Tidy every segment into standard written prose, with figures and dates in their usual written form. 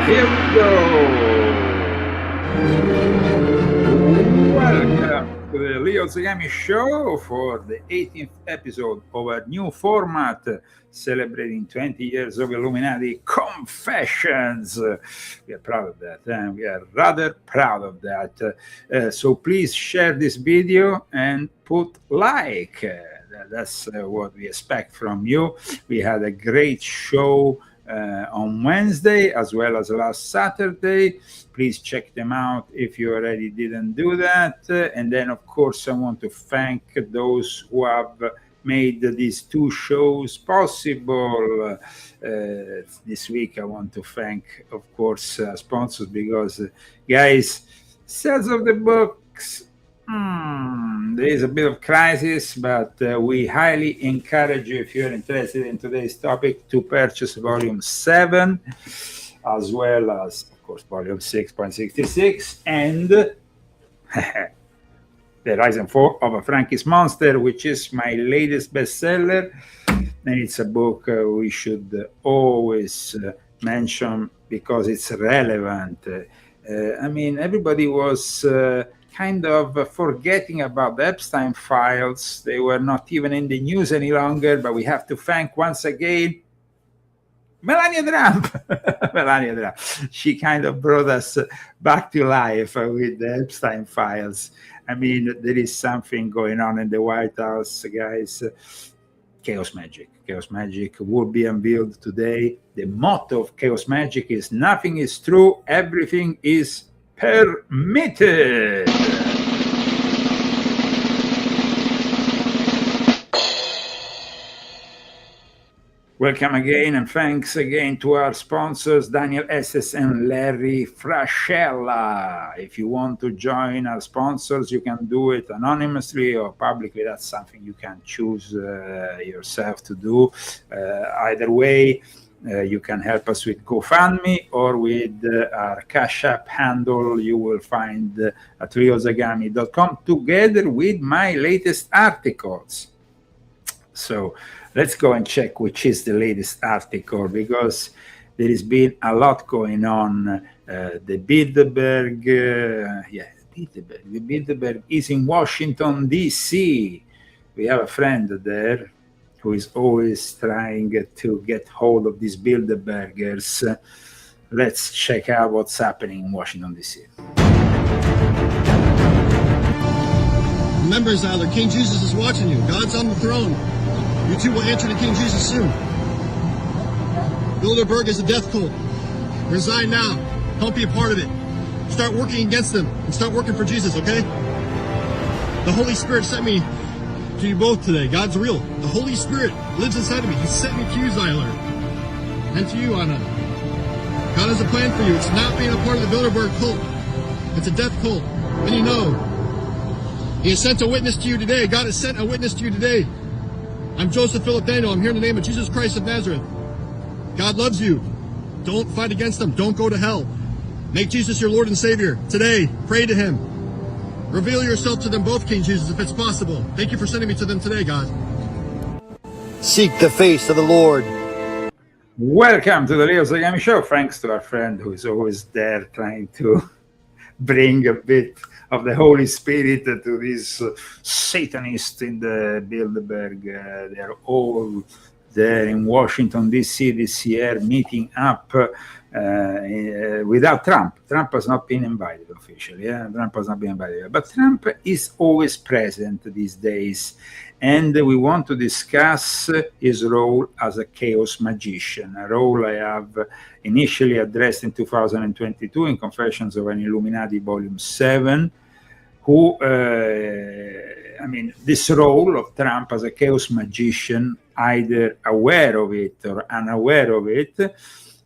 Here we go. Welcome to the Leo Zagami Show for the 18th episode of a new format celebrating 20 years of Illuminati Confessions. We are proud of that, and we are rather proud of that. So please share this video and put like. That's what we expect from you. We had a great show on Wednesday as well as last Saturday. Please check them out if you already didn't do that. And then, of course, I want to thank those who have made these two shows possible. This week, I want to thank, of course, sponsors, because, guys, sales of the books, there is a bit of crisis, but we highly encourage you, if you're interested in today's topic, to purchase volume 7, as well as, of course, volume 6.66, and The Rise and Fall of a Frankie's Monster, which is my latest bestseller. And it's a book we should always mention because it's relevant. I mean, everybody was kind of forgetting about the Epstein files. They were not even in the news any longer, but we have to thank once again Melania Trump. Melania Trump. She kind of brought us back to life with the Epstein files. I mean, there is something going on in the White House, guys. Chaos Magic. Chaos Magic will be unveiled today. The motto of Chaos Magic is nothing is true, everything is permitted. Welcome again, and thanks again to our sponsors, Daniel Estes and Larry Frascella. If you want to join our sponsors, you can do it anonymously or publicly. That's something you can choose yourself to do. Either way, you can help us with GoFundMe or with our Cash App handle you will find at leozagami.com, together with my latest articles. So let's go and check which is the latest article, because there has been a lot going on. The Bilderberg, the Bilderberg is in Washington, D.C. We have a friend there who is always trying to get hold of these Bilderbergers. Let's check out what's happening in Washington, D.C. Remember, Zyler, King Jesus is watching you. God's on the throne. You too will answer to King Jesus soon. Bilderberg is a death cult. Resign now. Don't be a part of it. Start working against them and start working for Jesus, okay? The Holy Spirit sent me to you both today. God's real. The Holy Spirit lives inside of me. He sent me to you, Zyler. And to you, Anna. God has a plan for you. It's not being a part of the Bilderberg cult. It's a death cult. And you know. He has sent a witness to you today. God has sent a witness to you today. I'm Joseph Philip Daniel. I'm here in the name of Jesus Christ of Nazareth. God loves you. Don't fight against him. Don't go to hell. Make Jesus your Lord and Savior. Today, pray to him. Reveal yourself to them both, King Jesus, if it's possible. Thank you for sending me to them today, God. Seek the face of the Lord. Welcome to the Leo Zagami Show. Thanks to our friend who is always there trying to bring a bit of the Holy Spirit to these Satanists in the Bilderberg. They're all there in Washington, D.C. this year, meeting up without Trump. Trump has not been invited officially. Trump has not been invited. But Trump is always present these days. And we want to discuss his role as a chaos magician, a role I have initially addressed in 2022 in Confessions of an Illuminati Volume 7, this role of Trump as a chaos magician, either aware of it or unaware of it,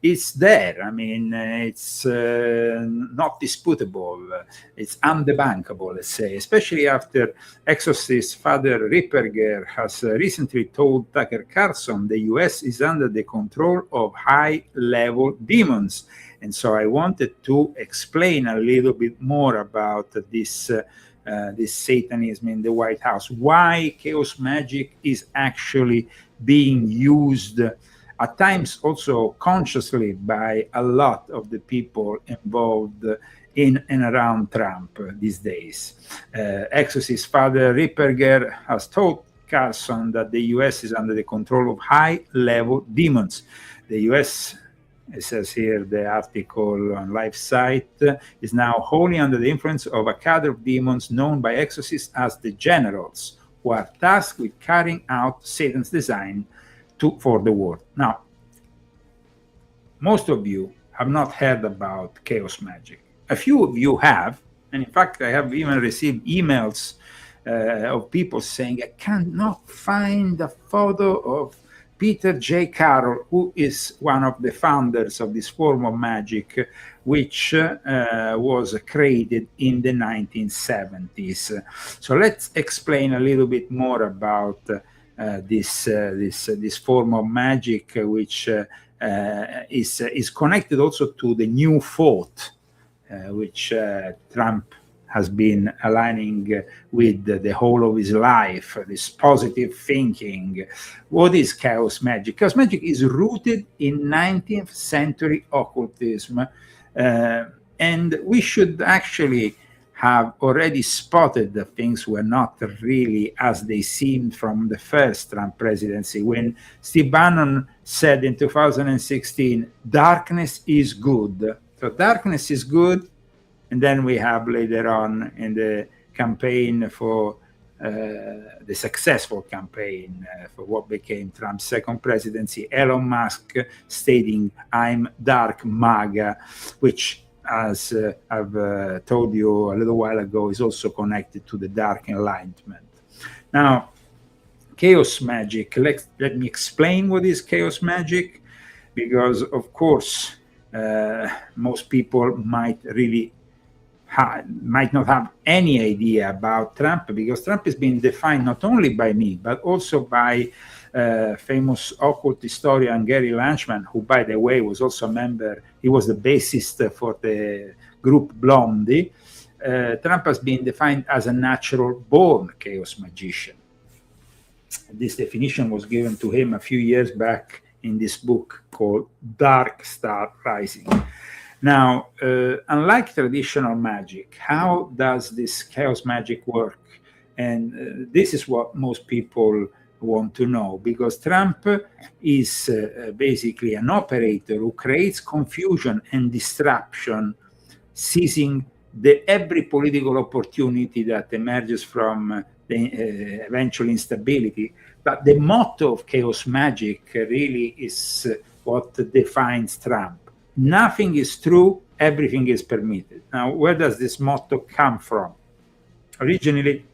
it's there. It's not disputable. It's undebunkable, let's say, especially after exorcist Father Ripperger has recently told Tucker Carlson the U.S. is under the control of high-level demons. And so I wanted to explain a little bit more about this Satanism in the White House, why chaos magic is actually being used at times also consciously by a lot of the people involved in and around Trump these days. Exorcist Father Ripperger has told Carlson that the US is under the control of high-level demons. The US, it says here, the article on Life site, is now wholly under the influence of a cadre of demons known by exorcists as the generals, who are tasked with carrying out Satan's design for the world. Now, most of you have not heard about chaos magic. A few of you have, and in fact, I have even received emails of people saying, I cannot find a photo of Peter J. Carroll, who is one of the founders of this form of magic, which was created in the 1970s. So let's explain a little bit more about this form of magic, which is connected also to the new thought, which Trump has been aligning with the whole of his life, this positive thinking. What is chaos magic? Chaos magic is rooted in 19th century occultism, and we should actually have already spotted that things were not really as they seemed from the first Trump presidency, when Steve Bannon said in 2016, darkness is good. So darkness is good. And then we have later on in the campaign for the successful campaign for what became Trump's second presidency, Elon Musk stating, I'm dark MAGA, which, as I've told you a little while ago, is also connected to the Dark Enlightenment. Now, chaos magic, let me explain what is chaos magic, because of course, most people might not have any idea about Trump, because Trump has been defined not only by me, but also by famous occult historian Gary Lanchman, who, by the way, was also a member, he was the bassist for the group Blondie. Trump has been defined as a natural-born chaos magician. This definition was given to him a few years back in this book called Dark Star Rising. Now, unlike traditional magic, how does this chaos magic work? And this is what most people want to know, because Trump is basically an operator who creates confusion and disruption, seizing every political opportunity that emerges from the eventual instability. But the motto of chaos magic really is what defines Trump. Nothing is true, everything is permitted. Now, where does this motto come from? Originally,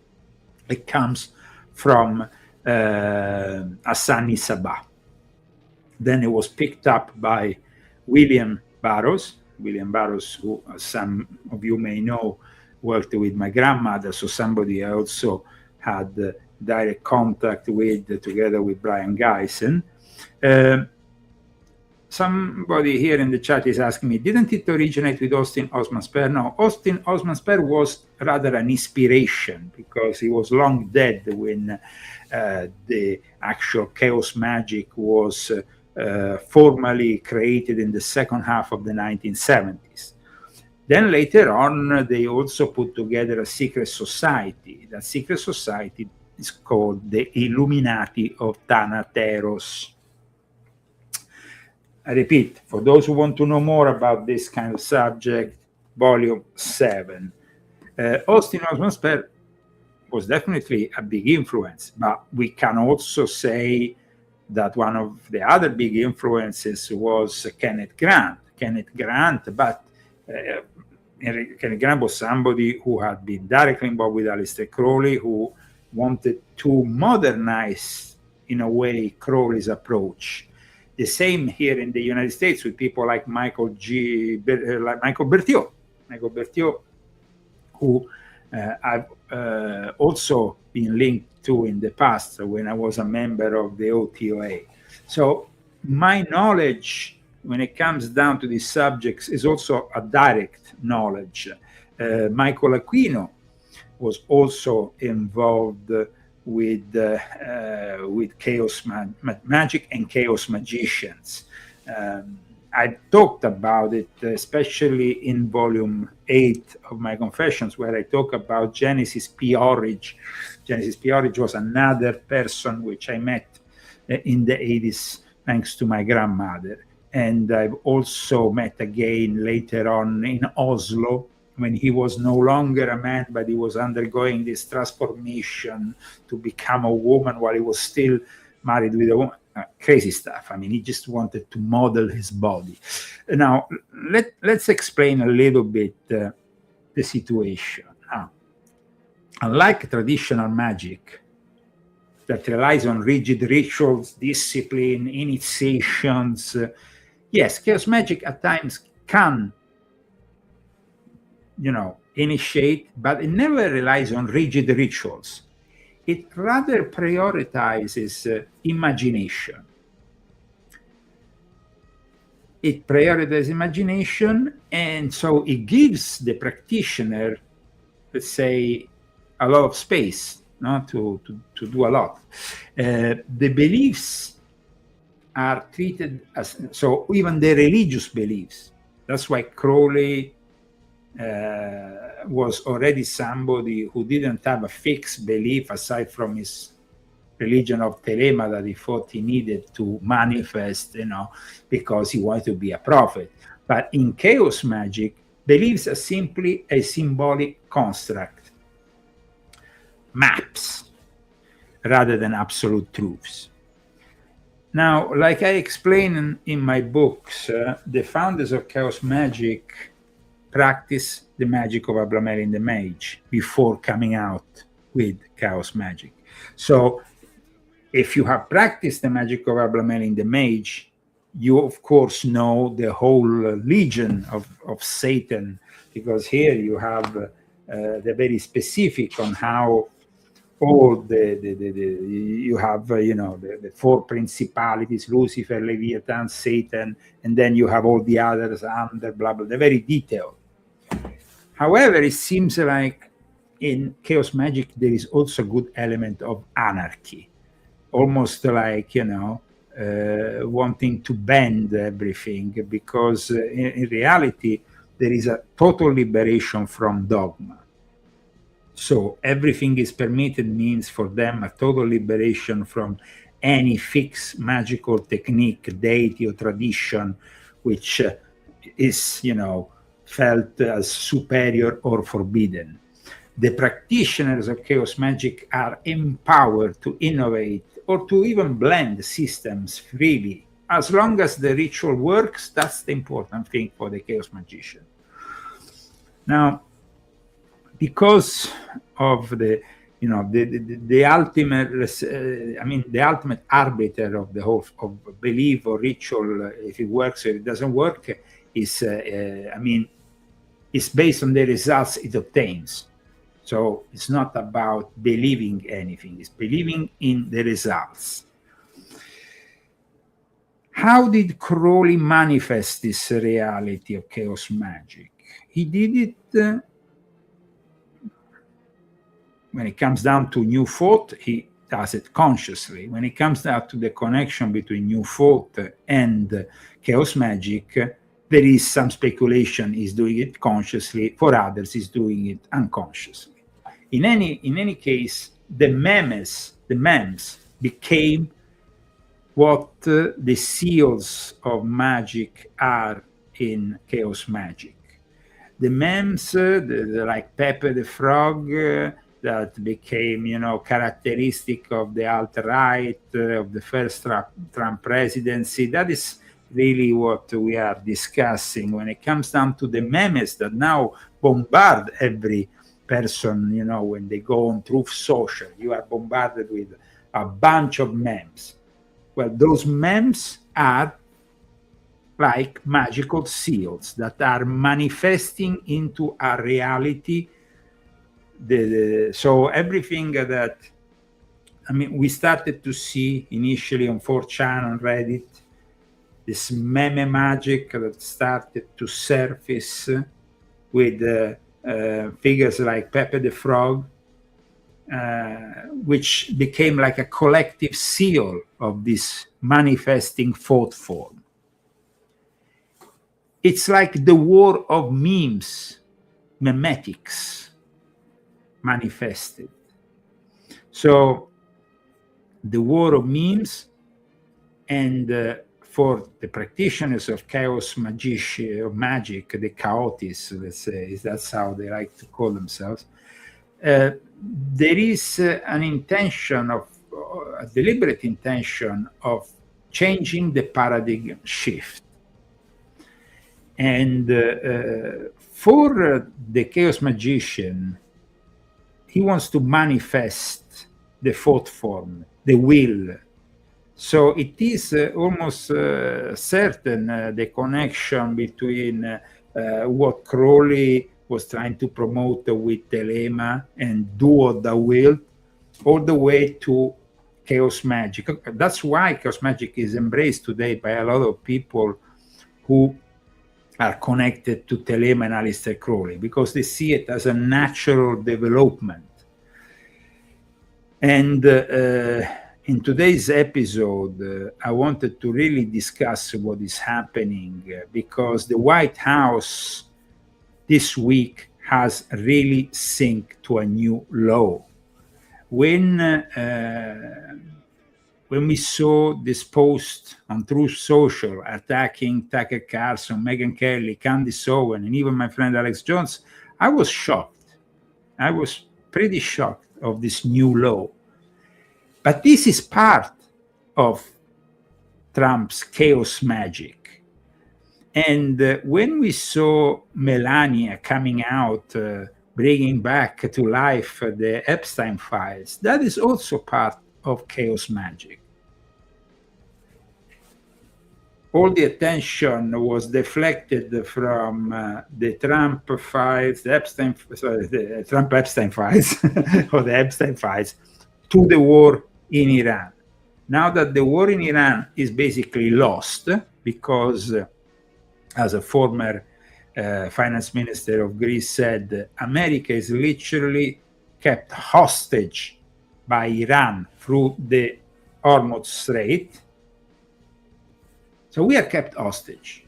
it comes from Hassani Sabah. Then it was picked up by William Burroughs, who some of you may know worked with my grandmother, so somebody I also had direct contact with, together with Brian Geisen. Somebody here in the chat is asking me, didn't it originate with Austin Osman Spare? No, Austin Osman Spare was rather an inspiration, because he was long dead when the actual chaos magic was formally created in the second half of the 1970s. Then later on, they also put together a secret society. That secret society is called the Illuminati of Thanateros. I repeat, for those who want to know more about this kind of subject, volume 7. Austin Osman Spare was definitely a big influence, but we can also say that one of the other big influences was Kenneth Grant. Kenneth Grant was somebody who had been directly involved with Aleister Crowley, who wanted to modernize, in a way, Crowley's approach. The same here in the United States with people like Michael Berthiaud. Michael Berthiaud, who I've also been linked to in the past when I was a member of the OTOA. So my knowledge when it comes down to these subjects is also a direct knowledge. Michael Aquino was also involved with chaos magic and chaos magicians. I talked about it, especially in volume 8 of my Confessions, where I talk about Genesis P. Orridge. Genesis P. Orridge was another person which I met in the 80s, thanks to my grandmother. And I've also met again later on in Oslo, when he was no longer a man, but he was undergoing this transformation to become a woman while he was still married with a woman. Crazy stuff. I mean, he just wanted to model his body. Now, let's explain a little bit the situation. Now, unlike traditional magic that relies on rigid rituals, discipline, initiations, yes, chaos magic at times can, initiate, but it never relies on rigid rituals. It rather prioritizes imagination. It prioritizes imagination, and so it gives the practitioner, let's say, a lot of space, to do a lot. The beliefs are treated as, so even the religious beliefs. That's why Crowley was already somebody who didn't have a fixed belief aside from his religion of Telema that he thought he needed to manifest, because he wanted to be a prophet. But in chaos magic, beliefs are simply a symbolic construct, maps, rather than absolute truths. Now, like I explain in my books, the founders of chaos magic practice the magic of Ablamelin the Mage before coming out with chaos magic. So if you have practiced the magic of Ablamelin the Mage, you of course know the whole legion of Satan, because here you have the very specific on how all you have the four principalities: Lucifer, Leviathan, Satan, and then you have all the others under blah blah. They're very detailed. However, it seems like in chaos magic there is also a good element of anarchy, almost like wanting to bend everything, because in reality there is a total liberation from dogma. So everything is permitted means for them a total liberation from any fixed magical technique, deity, or tradition, which is, felt as superior or forbidden. The practitioners of chaos magic are empowered to innovate or to even blend systems freely. As long as the ritual works, that's the important thing for the chaos magician. Now, because of the ultimate, the ultimate arbiter of the whole of belief or ritual, if it works or it doesn't work, is it's based on the results it obtains. So it's not about believing anything; it's believing in the results. How did Crowley manifest this reality of chaos magic? He did it. When it comes down to new thought, he does it consciously. When it comes down to the connection between new thought and chaos magic, there is some speculation he's doing it consciously, for others he's doing it unconsciously. In any case, the memes became what the seals of magic are in chaos magic. The memes, like Pepe the Frog, that became, characteristic of the alt-right, of the first Trump presidency. That is really what we are discussing when it comes down to the memes that now bombard every person, when they go on Truth Social. You are bombarded with a bunch of memes. Well, those memes are like magical seals that are manifesting into a reality. So everything that, we started to see initially on 4chan, on Reddit, this meme magic that started to surface with figures like Pepe the Frog, which became like a collective seal of this manifesting thought form. It's like the war of memes, memetics, manifested. So the war of memes, and for the practitioners of chaos magic, the chaotists, let's say, that's how they like to call themselves, there is an intention of, a deliberate intention of changing the paradigm shift. And for the chaos magician, he wants to manifest the thought form, the will. So it is almost certain the connection between what Crowley was trying to promote with Telema and do what thou wilt, all the way to chaos magic. That's why chaos magic is embraced today by a lot of people who are connected to Telema and Aleister Crowley, because they see it as a natural development. And in today's episode, I wanted to really discuss what is happening, because the White House this week has really synced to a new law. When we saw this post on Truth Social attacking Tucker Carlson, Megyn Kelly, Candace Owen, and even my friend Alex Jones, I was shocked. I was pretty shocked of this new law. But this is part of Trump's chaos magic. And when we saw Melania coming out, bringing back to life the Epstein files, that is also part of chaos magic. All the attention was deflected from the Trump files, the Trump Epstein files, or the Epstein files, to the war in Iran. Now that the war in Iran is basically lost, because as a former finance minister of Greece said, America is literally kept hostage by Iran through the Hormuz Strait. So we are kept hostage.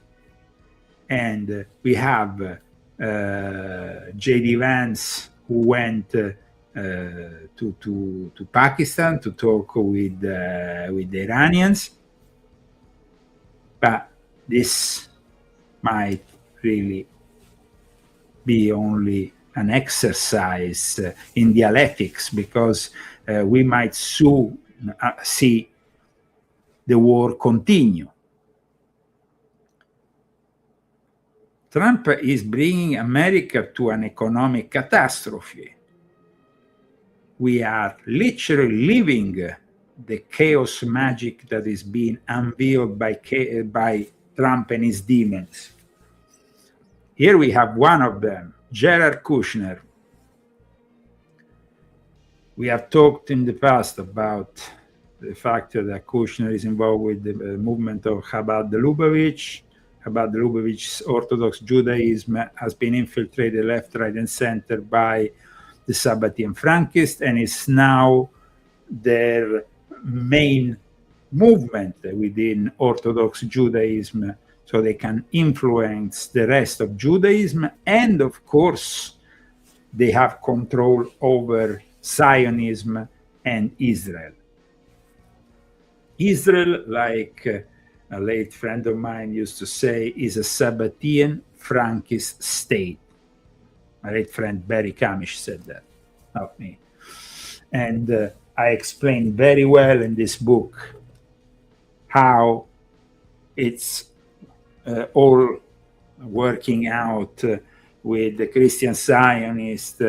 And we have J.D. Vance, who went to Pakistan to talk with the Iranians. But this might really be only an exercise in dialectics, because we might soon see the war continue. Trump is bringing America to an economic catastrophe. We are literally living the chaos magic that is being unveiled by Trump and his demons. Here we have one of them, Jared Kushner. We have talked in the past about the fact that Kushner is involved with the movement of Chabad Lubavitch. Chabad Lubavitch's Orthodox Judaism has been infiltrated left, right, and center by the Sabbatean Frankists, and is now their main movement within Orthodox Judaism, so they can influence the rest of Judaism. And of course, they have control over Zionism and Israel. Israel, like a late friend of mine used to say, is a Sabbatean Frankist state. My late friend Barry Kamish said that, not me. And I explained very well in this book how it's all working out with the Christian Zionists,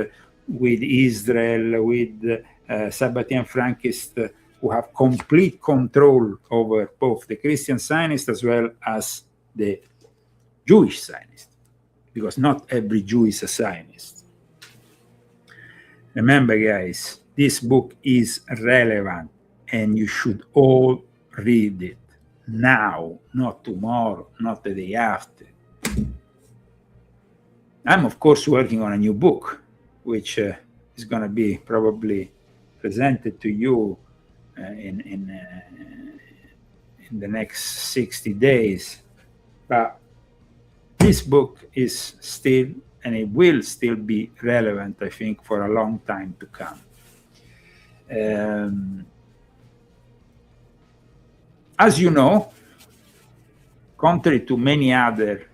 with Israel, with Sabbatean Frankists, who have complete control over both the Christian Zionists as well as the Jewish Zionists, because not every Jew is a Zionist. Remember, guys, this book is relevant, and you should all read it now, not tomorrow, not the day after. I'm, of course, working on a new book, which is going to be probably presented to you in the next 60 days. But this book is still, and it will still be relevant, I think, for a long time to come. As you know, contrary to many other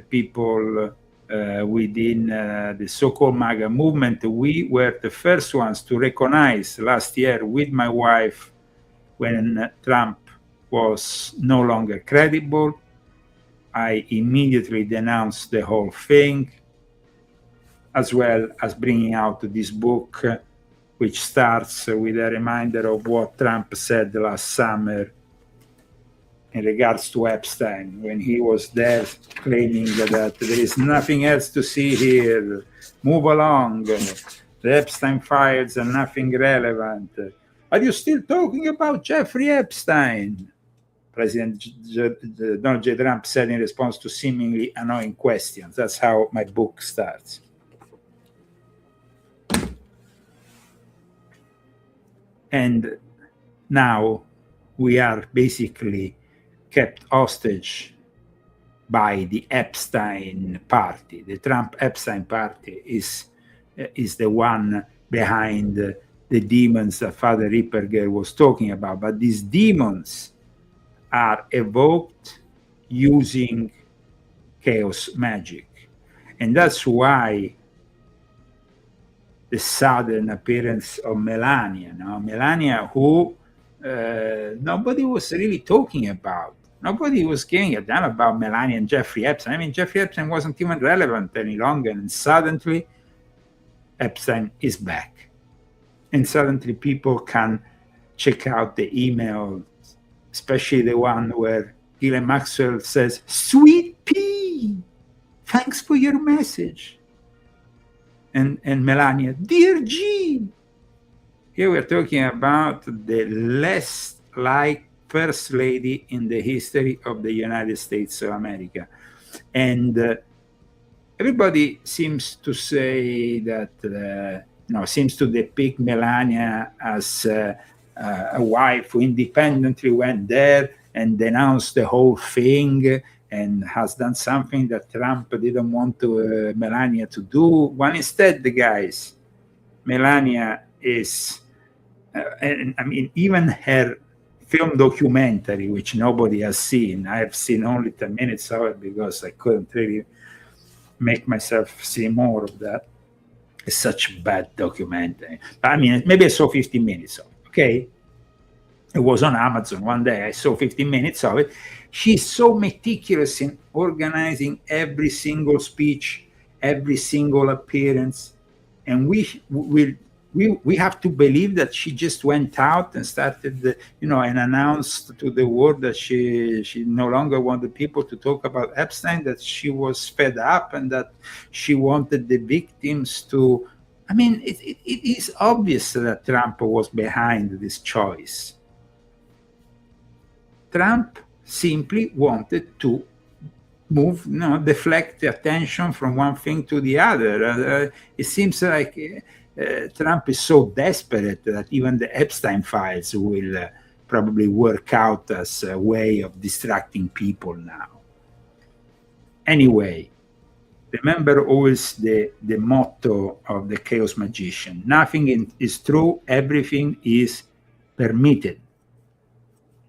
people within the so-called MAGA movement, we were the first ones to recognize last year with my wife, when Trump was no longer credible, I immediately denounced the whole thing, as well as bringing out this book, which starts with a reminder of what Trump said last summer in regards to Epstein, when he was there claiming that there is nothing else to see here, move along, the Epstein files are nothing relevant. Are you still talking about Jeffrey Epstein? President Donald J. Trump said in response to seemingly annoying questions. That's how my book starts. And now we are basically kept hostage by the Epstein party. The Trump-Epstein party is the one behind the demons that Father Ripperger was talking about. But these demons are evoked using chaos magic. And that's why the sudden appearance of Melania, Melania who nobody was really talking about. Nobody was giving a damn about Melania and Jeffrey Epstein. I mean, Jeffrey Epstein wasn't even relevant any longer, and suddenly Epstein is back. And suddenly people can check out the email, especially the one where Ghislaine Maxwell says, "Sweet pea, thanks for your message." And Melania, "Dear G." Here we're talking about the less liked first lady in the history of the United States of America. And everybody seems to say that, seems to depict Melania as a wife who independently went there and denounced the whole thing and has done something that Trump didn't want Melania to do. Well, instead, the guys, Melania is, and I mean, even her film documentary, which nobody has seen. I have seen only 10 minutes of it because I couldn't really make myself see more of that. It's such a bad documentary. I mean, maybe I saw 15 minutes of it, okay? It was on Amazon one day. I saw 15 minutes of it. She's so meticulous in organizing every single speech, every single appearance. And we have to believe that she just went out and started, and announced to the world that she no longer wanted people to talk about Epstein, that she was fed up and that she wanted the victims to. I mean, it is obvious that Trump was behind this choice. Trump simply wanted to deflect the attention from one thing to the other. It seems like Trump is so desperate that even the Epstein files will probably work out as a way of distracting people now. Anyway, remember always the motto of the chaos magician. Nothing is true, everything is permitted.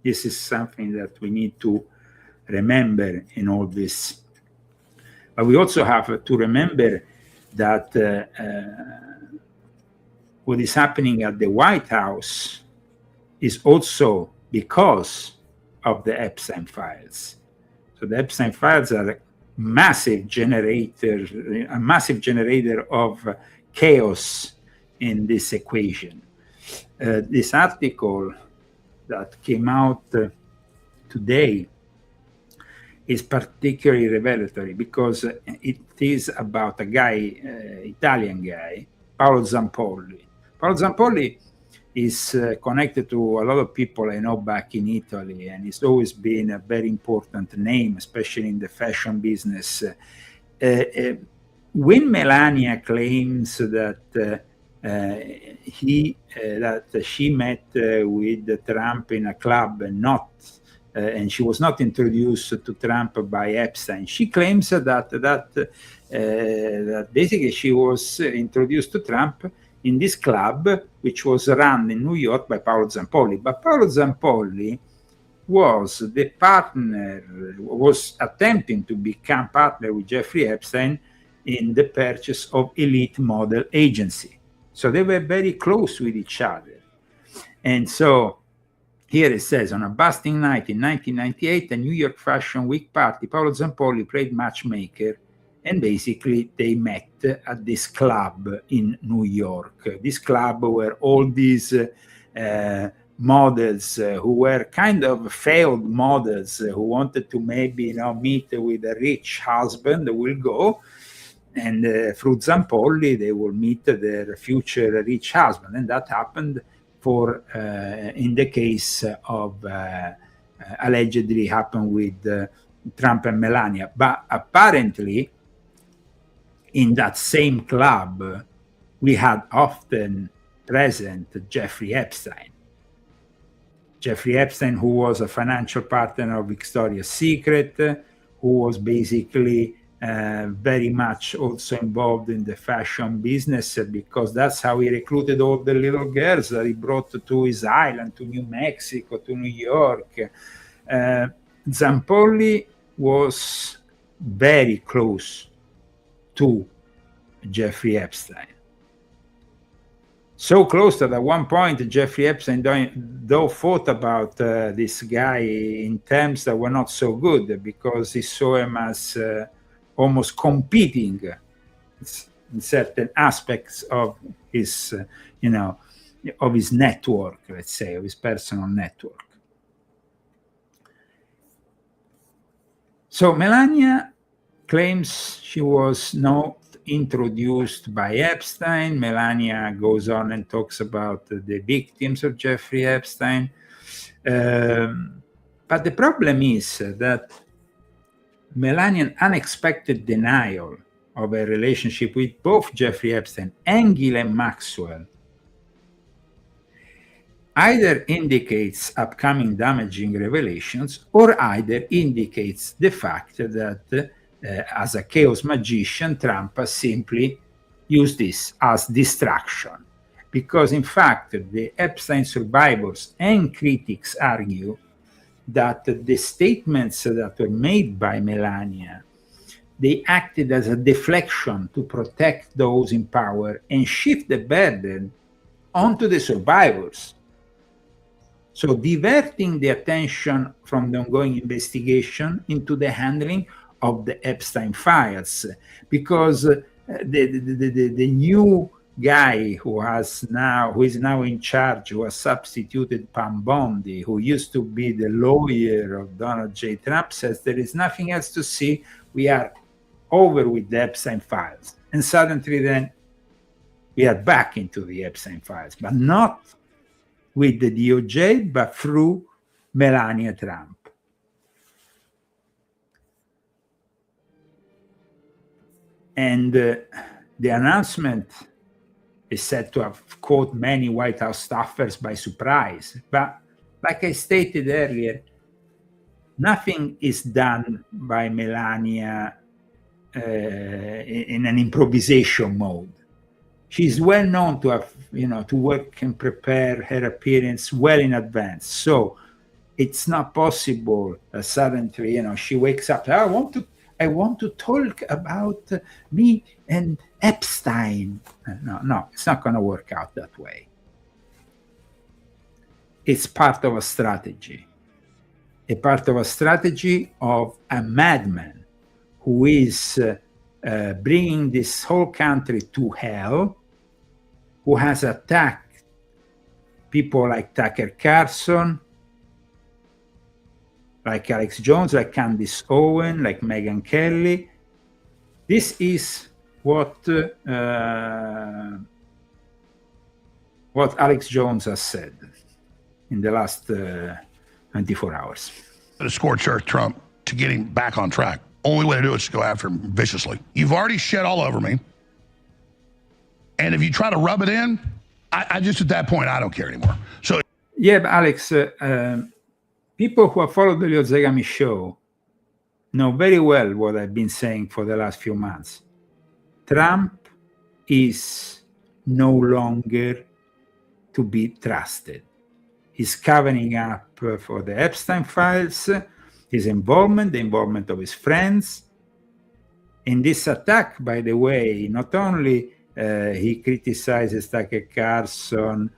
This is something that we need to remember in all this. But we also have to remember that what is happening at the White House is also because of the Epstein files. So the Epstein files are a massive generator of chaos in this equation. This article that came out today is particularly revelatory because it is about a guy, Italian guy, Paolo Zampolli. Paolo Zampolli is connected to a lot of people I know back in Italy, and he's always been a very important name, especially in the fashion business. When Melania claims that that she met with Trump in a club and she was not introduced to Trump by Epstein. She claims that basically she was introduced to Trump in this club, which was run in New York by Paolo Zampolli. But Paolo Zampolli was attempting to become partner with Jeffrey Epstein in the purchase of Elite Model Agency. So they were very close with each other. And so here it says, on a busting night in 1998, a New York Fashion Week party, Paolo Zampolli played matchmaker, and basically they met at this club in New York. This club where all these models who were kind of failed models who wanted to maybe meet with a rich husband will go, and through Zampolli they will meet their future rich husband. And that happened for in the case of allegedly happened with Trump and Melania. But apparently in that same club we had often present Jeffrey Epstein. Jeffrey Epstein, who was a financial partner of Victoria's Secret, who was basically very much also involved in the fashion business, because that's how he recruited all the little girls that he brought to his island, to New Mexico, to New York. Zampolli was very close to Jeffrey Epstein. So close that at one point Jeffrey Epstein though thought about this guy in terms that were not so good, because he saw him as almost competing in certain aspects of his, of his network, let's say, of his personal network. So Melania claims she was not introduced by Epstein. Melania goes on and talks about the victims of Jeffrey Epstein. But the problem is that Melania's unexpected denial of a relationship with both Jeffrey Epstein and Ghislaine Maxwell either indicates upcoming damaging revelations, or either indicates the fact that as a chaos magician, Trump has simply used this as distraction. Because in fact, the Epstein survivors and critics argue that the statements that were made by Melania, they acted as a deflection to protect those in power and shift the burden onto the survivors. So diverting the attention from the ongoing investigation into the handling of the Epstein files, because the new guy who is now in charge, who has substituted Pam Bondi, who used to be the lawyer of Donald J. Trump, says there is nothing else to see. We are over with the Epstein files. And suddenly then we are back into the Epstein files, but not with the DOJ, but through Melania Trump. And the announcement is said to have caught many White House staffers by surprise. But like I stated earlier, nothing is done by Melania in an improvisation mode. She's well known to have, to work and prepare her appearance well in advance. So it's not possible that suddenly, she wakes up, I want to talk about me and Epstein. No, it's not going to work out that way. It's part of a strategy. A part of a strategy of a madman who is bringing this whole country to hell, who has attacked people like Tucker Carlson, like Alex Jones, like Candace Owen, like Megyn Kelly. This is what Alex Jones has said in the last 24 hours. To scorch earth Trump to get him back on track. Only way to do it is to go after him viciously. You've already shed all over me. And if you try to rub it in, I just at that point, I don't care anymore. So yeah, but Alex, people who have followed the Leo Zegami show know very well what I've been saying for the last few months. Trump is no longer to be trusted. He's covering up for the Epstein files, his involvement, the involvement of his friends. In this attack, by the way, not only he criticizes Tucker Carlson,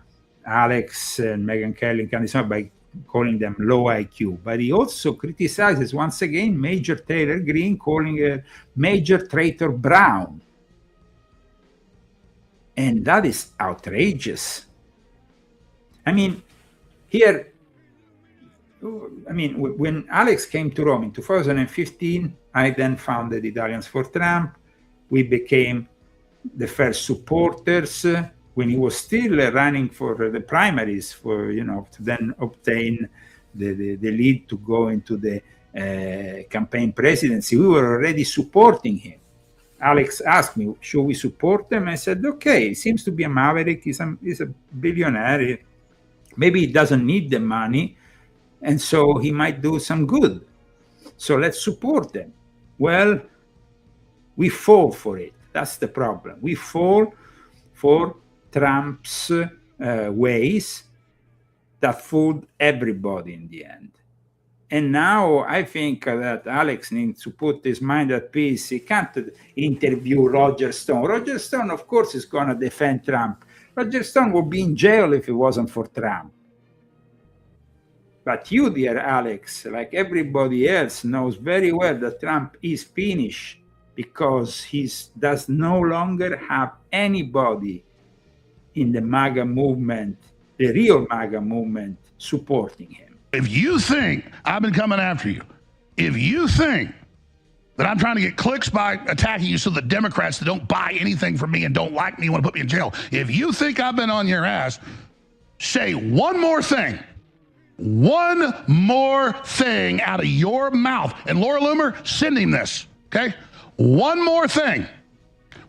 Alex, and Megyn Kelly, by calling them low IQ, but he also criticizes once again Major Taylor Greene, calling her Major Traitor Brown. And that is outrageous. I mean, when Alex came to Rome in 2015, I then founded Italians for Trump. We became the first supporters when he was still running for the primaries to then obtain the lead to go into the campaign presidency. We were already supporting him. Alex asked me, should we support him? I said, okay, he seems to be a maverick. He's a billionaire. Maybe he doesn't need the money, and so he might do some good. So let's support him. Well, we fall for it. That's the problem. We fall for Trump's ways that fooled everybody in the end. And now I think that Alex needs to put his mind at peace. He can't interview Roger Stone. Roger Stone, of course, is going to defend Trump. Roger Stone would be in jail if it wasn't for Trump. But you, dear Alex, like everybody else, knows very well that Trump is finished because he does no longer have anybody in the MAGA movement, the real MAGA movement, supporting him. if you think I've been coming after you, if you think that I'm trying to get clicks by attacking you so the Democrats that don't buy anything from me and don't like me want to put me in jail, if you think I've been on your ass, say one more thing out of your mouth. And Laura Loomer, send him this, okay? One more thing.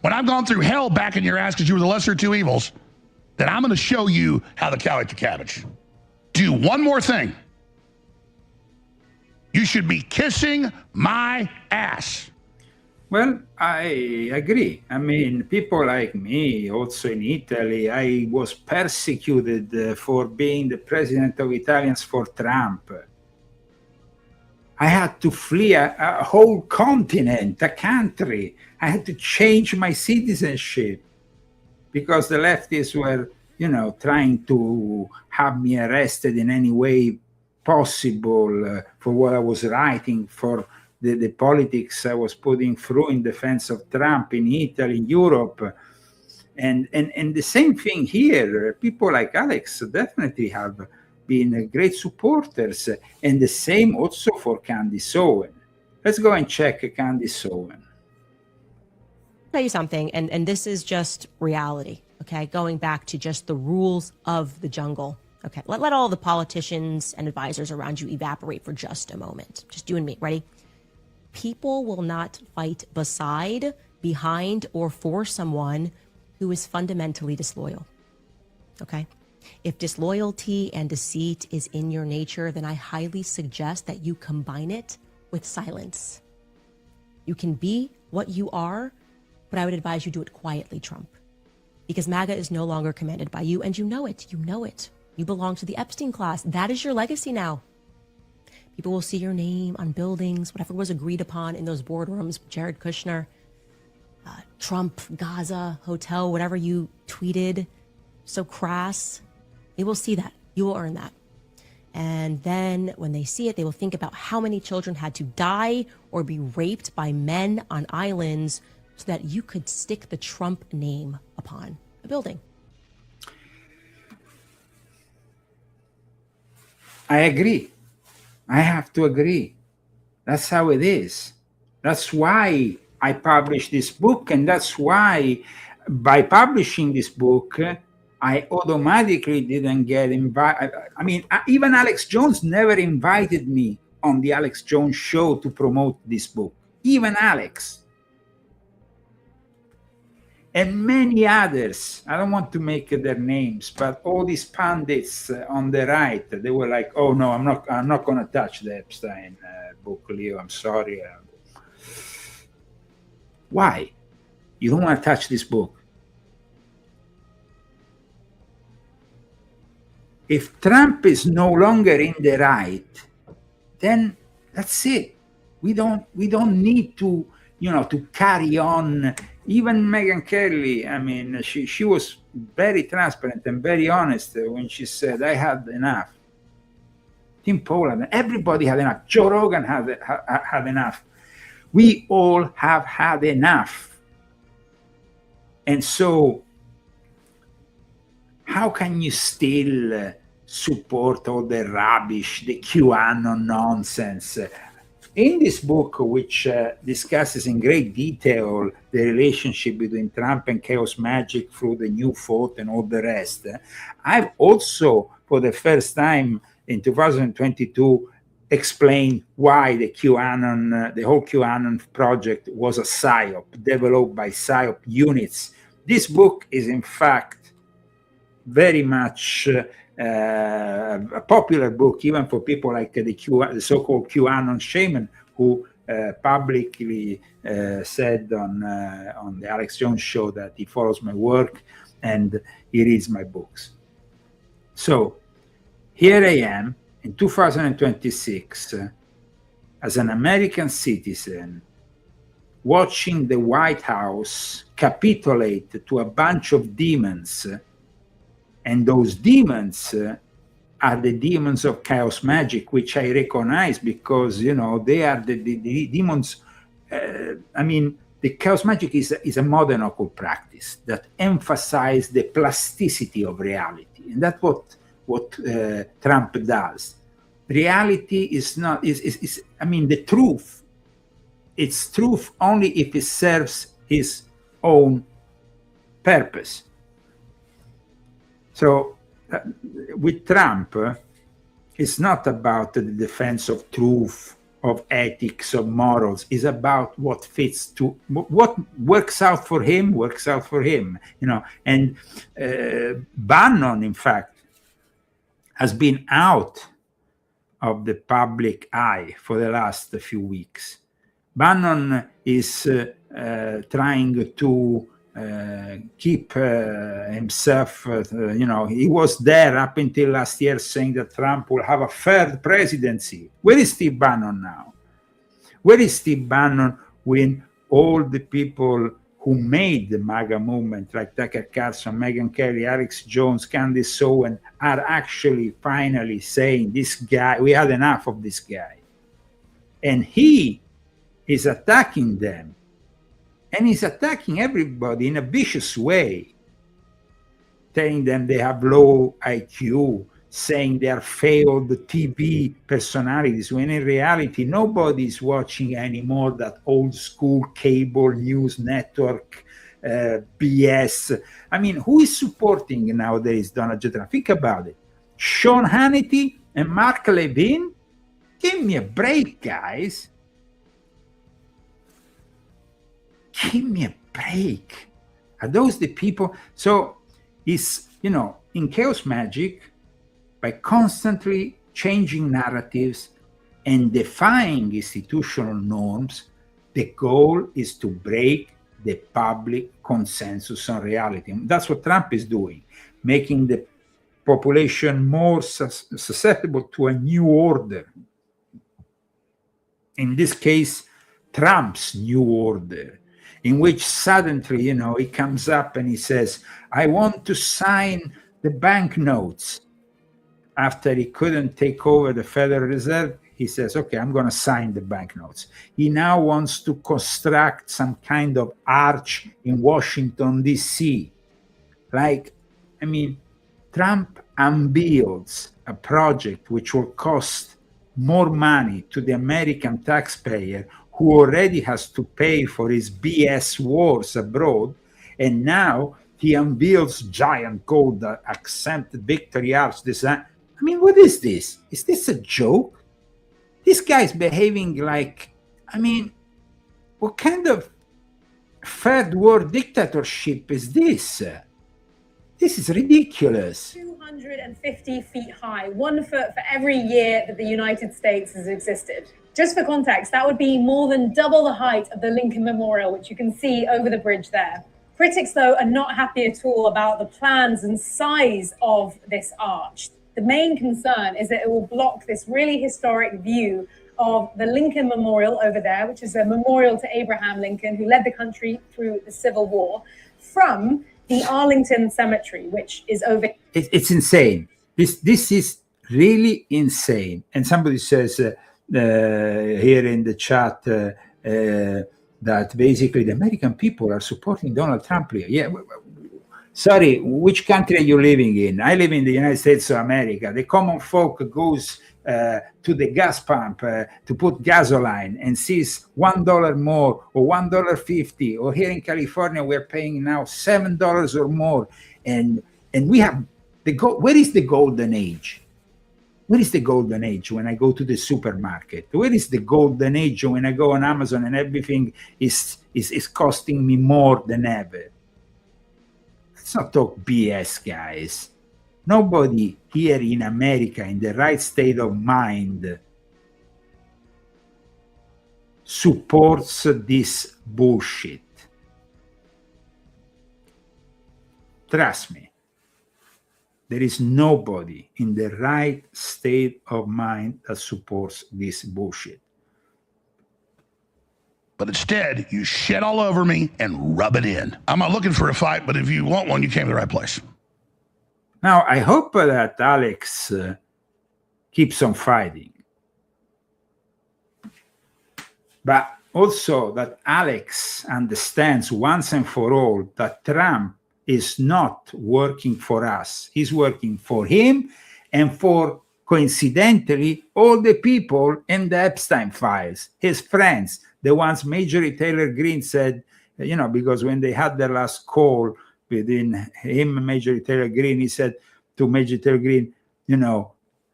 When I've gone through hell back in your ass because you were the lesser of two evils, then I'm going to show you how to cow eat the cabbage. Do one more thing. You should be kissing my ass. Well, I agree. I mean, people like me, also in Italy, I was persecuted for being the president of Italians for Trump. I had to flee a whole continent, a country. I had to change my citizenship because the leftists were, trying to have me arrested in any way possible for what I was writing, for the politics I was putting through in defense of Trump in Italy, in Europe. And the same thing here. People like Alex definitely have been great supporters. And the same also for Candace Owen. Let's go and check Candace Owen. I'll tell you something, and this is just reality, okay? Going back to just the rules of the jungle. Okay, let all the politicians and advisors around you evaporate for just a moment. Just you and me, ready? People will not fight beside, behind, or for someone who is fundamentally disloyal, okay? If disloyalty and deceit is in your nature, then I highly suggest that you combine it with silence. You can be what you are, but I would advise you do it quietly, Trump, because MAGA is no longer commanded by you, and you know it. You know it. You belong to the Epstein class. That is your legacy now. People will see your name on buildings, whatever was agreed upon in those boardrooms, Jared Kushner, Trump, Gaza, hotel, whatever you tweeted, so crass. They will see that. You will earn that. And then when they see it, they will think about how many children had to die or be raped by men on islands so that you could stick the Trump name upon a building. I agree. I have to agree. That's how it is. That's why I published this book, and that's why by publishing this book, I automatically didn't get invited. I mean, even Alex Jones never invited me on the Alex Jones show to promote this book. Even Alex. and many others. I don't want to make their names, but all these pundits on the right, they were like, "Oh no, I'm not going to touch the Epstein book, Leo. I'm sorry." Why? You don't want to touch this book? If Trump is no longer in the right, then that's it. We don't need to, to carry on. Even Megyn Kelly, I mean, she was very transparent and very honest when she said, "I had enough." Tim Pollard, everybody had enough. Joe Rogan had enough. We all have had enough. And so, how can you still support all the rubbish, the QAnon nonsense? In this book, which discusses in great detail the relationship between Trump and chaos magic through the new thought and all the rest, I've also, for the first time in 2022, explained why the QAnon, the whole QAnon project was a PSYOP developed by PSYOP units. This book is, in fact, very much a popular book, even for people like the so-called QAnon shaman, who publicly said on the Alex Jones show that he follows my work and he reads my books. So here I am in 2026 as an American citizen, watching the White House capitulate to a bunch of demons. And those demons are the demons of chaos magic, which I recognize because, they are the demons. I mean, the chaos magic is a modern occult practice that emphasizes the plasticity of reality. And that's what Trump does. Reality is not, I mean, the truth. It's truth only if it serves his own purpose. So with Trump, it's not about the defense of truth, of ethics, of morals. It's about what fits to what works out for him, And Bannon, in fact, has been out of the public eye for the last few weeks. Bannon is trying to keep himself, he was there up until last year saying that Trump will have a third presidency. Where is Steve Bannon now? Where is Steve Bannon when all the people who made the MAGA movement, like Tucker Carlson, Megyn Kelly, Alex Jones, Candace Owen, are actually finally saying, this guy, we had enough of this guy. And he is attacking them. And he's attacking everybody in a vicious way, telling them they have low IQ, saying they are failed TV personalities, when in reality, nobody's watching anymore that old school cable news network BS. I mean, who is supporting nowadays Donald J. Trump? Think about it. Sean Hannity and Mark Levin? Give me a break, guys. Give me a break. Are those the people? So it's, in chaos magic, by constantly changing narratives and defying institutional norms, the goal is to break the public consensus on reality. And that's what Trump is doing, making the population more susceptible to a new order. In this case, Trump's new order, in which suddenly, he comes up and he says, I want to sign the banknotes. After he couldn't take over the Federal Reserve, he says, okay, I'm going to sign the banknotes. He now wants to construct some kind of arch in Washington, D.C. Trump unveils a project which will cost more money to the American taxpayer, who already has to pay for his BS wars abroad, and now he unveils giant gold accented victory arch design. What is this? Is this a joke? This guy's behaving like, what kind of third world dictatorship is this? This is ridiculous. 250 feet high, 1 foot for every year that the United States has existed. Just for context, that would be more than double the height of the Lincoln Memorial, which you can see over the bridge there. Critics, though, are not happy at all about the plans and size of this arch. The main concern is that it will block this really historic view of the Lincoln Memorial over there, which is a memorial to Abraham Lincoln, who led the country through the Civil War, from the Arlington Cemetery, which is over. It's insane. This is really insane. And somebody says here in the chat that basically the American people are supporting Donald Trump here. Yeah. Sorry, which country are you living in? I live in the United States of America. The common folk goes to the gas pump to put gasoline and sees $1 more or $1.50, or here in California we're paying now $7 or more, and we have the where is the golden age? Where is the golden age when I go to the supermarket? Where is the golden age when I go on Amazon and everything is costing me more than ever? Let's not talk BS, guys. Nobody here in America in the right state of mind supports this bullshit. Trust me. There is nobody in the right state of mind that supports this bullshit. But instead, you shit all over me and rub it in. I'm not looking for a fight, but if you want one, you came to the right place. Now, I hope that Alex keeps on fighting. But also that Alex understands once and for all that Trump is not working for us. He's working for him and for, coincidentally, all the people in the Epstein files, his friends, the ones Marjorie Taylor Greene said, because when they had their last call within him and Marjorie Taylor Greene, he said to Marjorie Taylor Greene,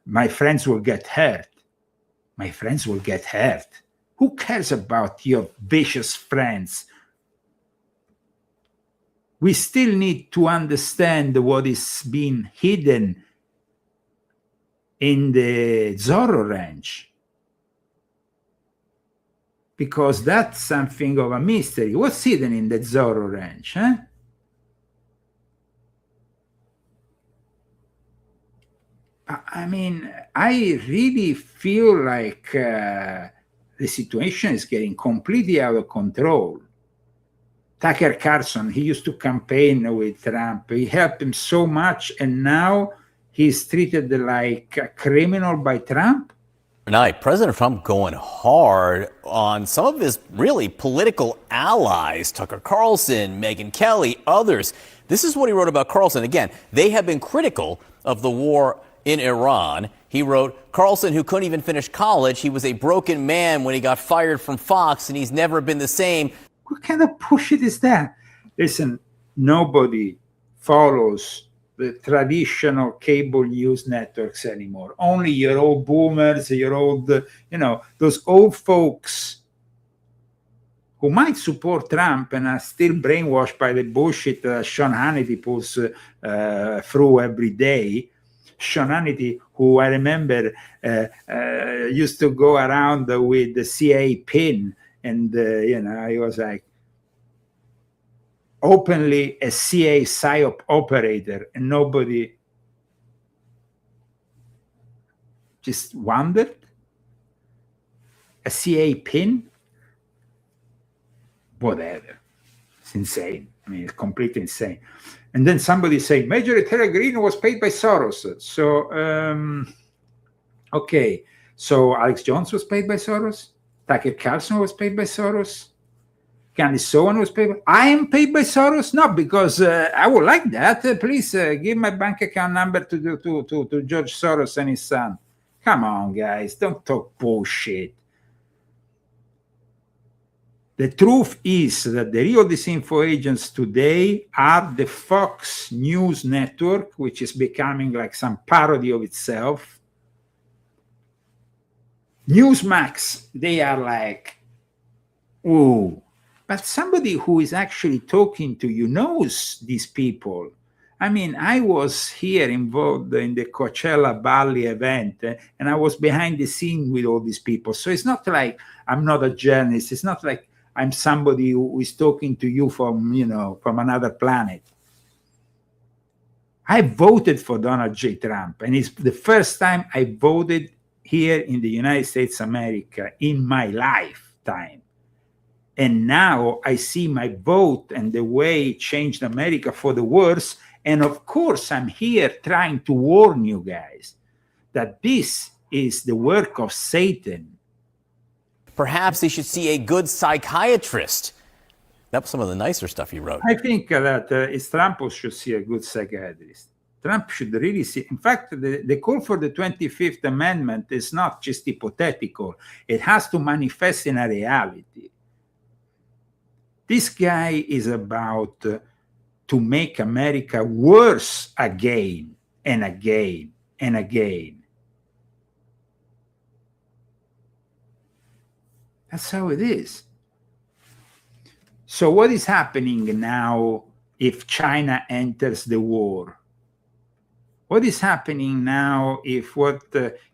my friends will get hurt. My friends will get hurt. Who cares about your vicious friends? We still need to understand what is being hidden in the Zorro Ranch, because that's something of a mystery. What's hidden in the Zorro Ranch? Huh? I mean, I really feel like the situation is getting completely out of control. Tucker Carlson, he used to campaign with Trump. He helped him so much, and now he's treated like a criminal by Trump. Tonight, President Trump going hard on some of his really political allies, Tucker Carlson, Megyn Kelly, others. This is what he wrote about Carlson. Again, they have been critical of the war in Iran. He wrote, Carlson, who couldn't even finish college, he was a broken man when he got fired from Fox, and he's never been the same. What kind of bullshit is that? Listen, nobody follows the traditional cable news networks anymore. Only your old boomers, your old, those old folks who might support Trump and are still brainwashed by the bullshit that Sean Hannity pulls through every day. Sean Hannity, who I remember used to go around with the CIA pin, and he was like openly a CIA psyop operator, and nobody just wondered. A CIA pin, whatever. It's insane. I mean, it's completely insane. And then somebody saying Marjorie Taylor Greene was paid by Soros. So, okay. So Alex Jones was paid by Soros. Tucker Carlson was paid by Soros. Candace Owen was paid by... I am paid by Soros? No, because I would like that. Please give my bank account number to George Soros and his son. Come on, guys. Don't talk bullshit. The truth is that the real disinfo agents today are the Fox News Network, which is becoming like some parody of itself. Newsmax, they are like, ooh, But somebody who is actually talking to you knows these people. I mean, I was here involved in the Coachella Valley event, and I was behind the scene with all these people. So it's not like I'm not a journalist. It's not like I'm somebody who is talking to you from, from another planet. I voted for Donald J. Trump, and it's the first time I voted here in the United States of America in my lifetime. And now I see my vote and the way it changed America for the worse. And of course, I'm here trying to warn you guys that this is the work of Satan. Perhaps they should see a good psychiatrist. That was some of the nicer stuff you wrote. I think that Trump should see a good psychiatrist. Trump should really see. In fact, the call for the 25th Amendment is not just hypothetical. It has to manifest in a reality. This guy is about to make America worse again and again and again. That's how it is. So what is happening now if China enters the war? What is happening now if what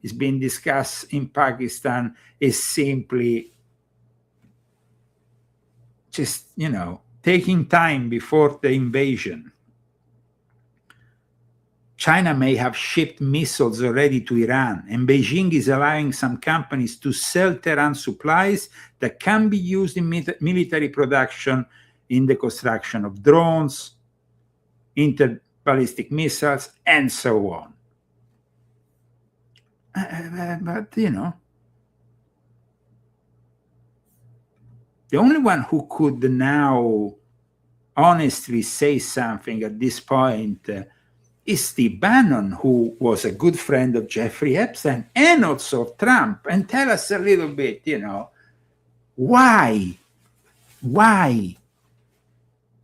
is being discussed in Pakistan is simply just, taking time before the invasion? China may have shipped missiles already to Iran, and Beijing is allowing some companies to sell Tehran supplies that can be used in military production in the construction of drones, interballistic missiles, and so on. But, the only one who could now honestly say something at this point is Steve Bannon, who was a good friend of Jeffrey Epstein and also of Trump, and tell us a little bit, why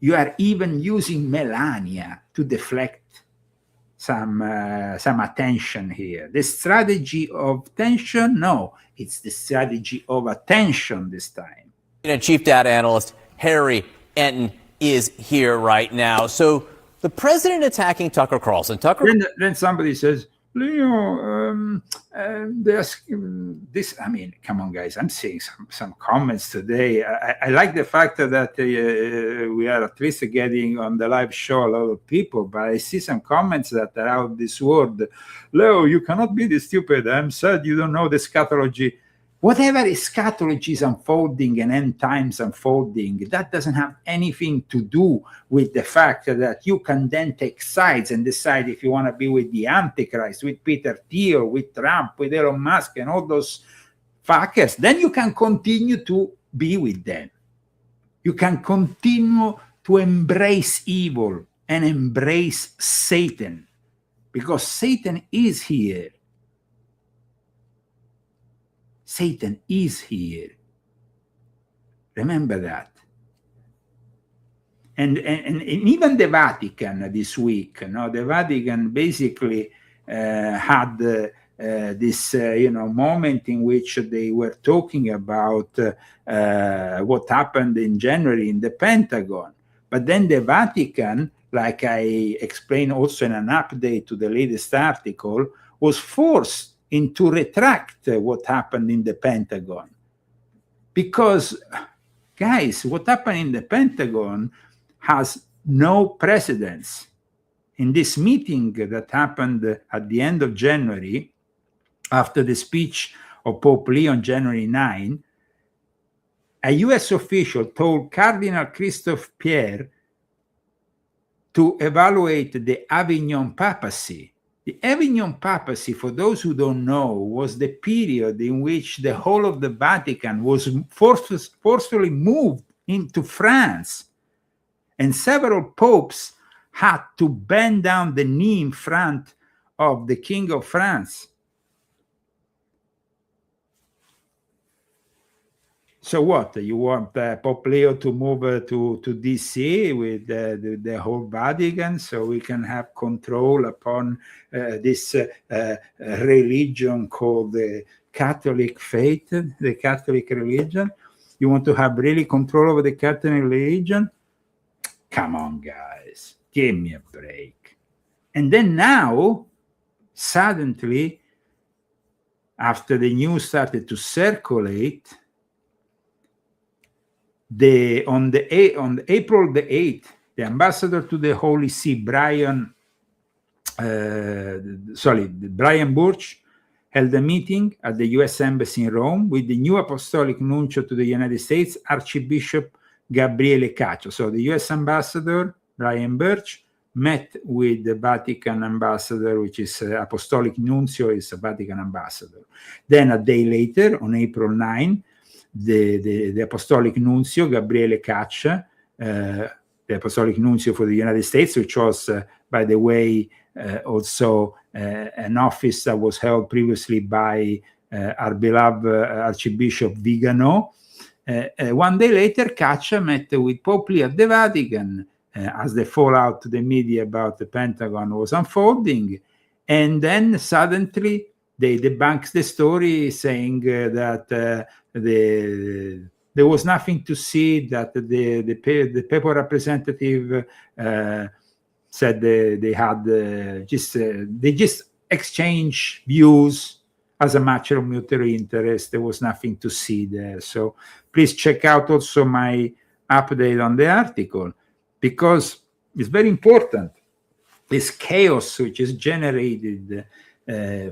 you are even using Melania to deflect some attention here. The strategy of tension? No, it's the strategy of attention this time. Chief data analyst Harry Enton is here right now. So the president attacking Tucker Carlson. Then somebody says, Leo, this. I mean, come on, guys. I'm seeing some comments today. I like the fact that we are at least getting on the live show a lot of people, but I see some comments that are out of this world. Leo, you cannot be this stupid. I'm sad you don't know the scatology. Whatever eschatology is unfolding and end times unfolding, that doesn't have anything to do with the fact that you can then take sides and decide if you want to be with the Antichrist, with Peter Thiel, with Trump, with Elon Musk, and all those fuckers. Then you can continue to be with them. You can continue to embrace evil and embrace Satan, because Satan is here. Satan is here. Remember that. And even the Vatican this week, the Vatican basically had this moment in which they were talking about what happened in January in the Pentagon. But then the Vatican, like I explained also in an update to the latest article, was forced to retract what happened in the Pentagon. Because, guys, what happened in the Pentagon has no precedence. In this meeting that happened at the end of January, after the speech of Pope Leo on January 9, a U.S. official told Cardinal Christophe Pierre to evaluate the Avignon papacy. The Avignon papacy, for those who don't know, was the period in which the whole of the Vatican was forcefully moved into France, and several popes had to bend down the knee in front of the King of France. So what? You want Pope Leo to move to DC with the whole Vatican, so we can have control upon this religion called the Catholic faith, the Catholic religion? You want to have really control over the Catholic religion? Come on, guys, give me a break. And then now, suddenly, after the news started to circulate, on April the 8th, the ambassador to the Holy See, Brian Burch, held a meeting at the U.S. Embassy in Rome with the new apostolic nuncio to the United States, Archbishop Gabriele Caccio. So the U.S. ambassador, Brian Burch, met with the Vatican ambassador, which is apostolic nuncio, is a Vatican ambassador. Then a day later, on April 9, the apostolic nuncio, Gabriele Caccia, the apostolic nuncio for the United States, which was, by the way, also an office that was held previously by our beloved Archbishop Vigano. One day later, Caccia met with Pope Leo at the Vatican as the fallout to the media about the Pentagon was unfolding. And then suddenly they debunked the story, saying that there was nothing to see, that the papal representative said they just exchanged views as a matter of mutual interest. There was nothing to see there. So please check out also my update on the article, because it's very important. This chaos which is generated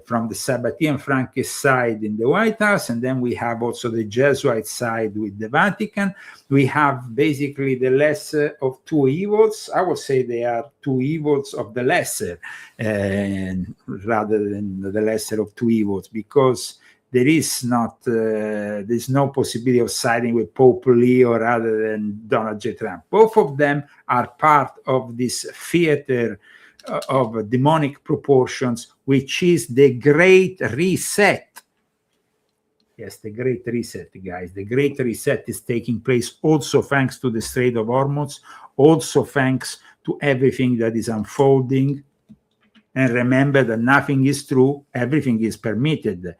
from the Sabbatean Frankist side in the White House, and then we have also the Jesuit side with the Vatican. We have basically the lesser of two evils. I would say they are two evils of the lesser, rather than the lesser of two evils, because there's no possibility of siding with Pope Leo rather than Donald J. Trump. Both of them are part of this theater of demonic proportions, which is the Great Reset. Yes, the Great Reset, guys. The Great Reset is taking place also thanks to the Strait of Hormuz, also thanks to everything that is unfolding. And remember that nothing is true, everything is permitted.